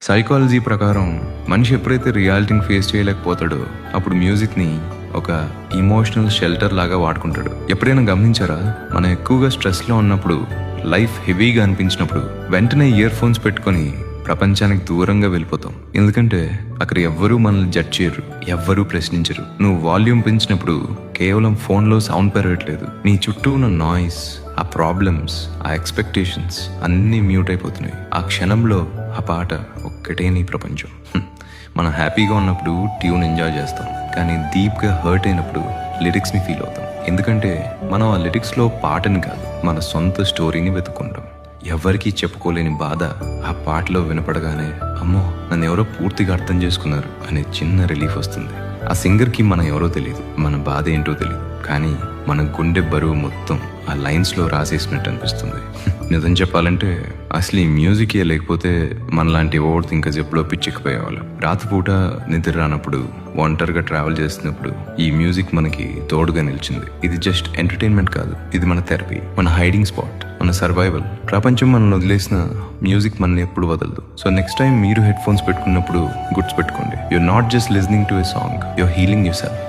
Psychology ప్రకారం మనిషి ఎప్పుడైతే రియాలిటీని ఫేస్ చేయలేకపోతాడో అప్పుడు మ్యూజిక్ని ఒక ఇమోషనల్ షెల్టర్ లాగా వాడుకుంటాడు. ఎప్పుడైనా గమనించారా? మనం ఎక్కువగా స్ట్రెస్లో ఉన్నప్పుడు, లైఫ్ హెవీగా అనిపించినప్పుడు వెంటనే ఇయర్ ఫోన్స్ పెట్టుకొని ప్రపంచానికి దూరంగా వెళ్ళిపోతాం. ఎందుకంటే అక్కడ ఎవ్వరూ మనల్ని జడ్జ్ చేయరు, ఎవ్వరూ ప్రశ్నించరు. నువ్వు వాల్యూమ్ పెంచినప్పుడు కేవలం ఫోన్లో సౌండ్ పెరగట్లేదు, నీ చుట్టూ ఉన్న నాయిస్, ఆ ప్రాబ్లమ్స్, ఆ ఎక్స్పెక్టేషన్స్ అన్నీ మ్యూట్ అయిపోతున్నాయి. ఆ క్షణంలో ఆ పాట ఒక్కటే నీ ప్రపంచం. మనం హ్యాపీగా ఉన్నప్పుడు ట్యూన్ ఎంజాయ్ చేస్తాం, కానీ డీప్గా హర్ట్ అయినప్పుడు లిరిక్స్ని ఫీల్ అవుతాం. ఎందుకంటే మనం ఆ లిరిక్స్లో పాటని కాదు, మన సొంత స్టోరీని వెతుక్కుంటాం. ఎవరికీ చెప్పుకోలేని బాధ ఆ పాటలో వినపడగానే అమ్మో నన్ను ఎవరో పూర్తిగా అర్థం చేసుకున్నారు అనే చిన్న రిలీఫ్ వస్తుంది. ఆ సింగర్కి మనం ఎవరో తెలియదు, మన బాధ ఏంటో తెలియదు, కానీ మన గుండె బరువు మొత్తం ఆ లైన్స్లో రాసేసినట్టు అనిపిస్తుంది. నిజం చెప్పాలంటే అసలు ఈ మ్యూజికే లేకపోతే మనలాంటి ఓవర్ థింకర్స్ ఎప్పుడో పిచ్చెక్కిపోయేవాళ్ళు. రాత్రిపూట నిద్ర రానప్పుడు, ఒంటరిగా ట్రావెల్ చేస్తున్నప్పుడు ఈ మ్యూజిక్ మనకి తోడుగా నిలిచింది. ఇది జస్ట్ ఎంటర్టైన్మెంట్ కాదు, ఇది మన థెరపీ, మన హైడింగ్ స్పాట్, మన సర్వైవల్. ప్రపంచం మనల్ని వదిలేసిన మ్యూజిక్ మనల్ని ఎప్పుడు వదలదు. సో నెక్స్ట్ టైం మీరు హెడ్ ఫోన్స్ పెట్టుకున్నప్పుడు గుర్తుపెట్టుకోండి, you're not just listening to a song, you're healing your self.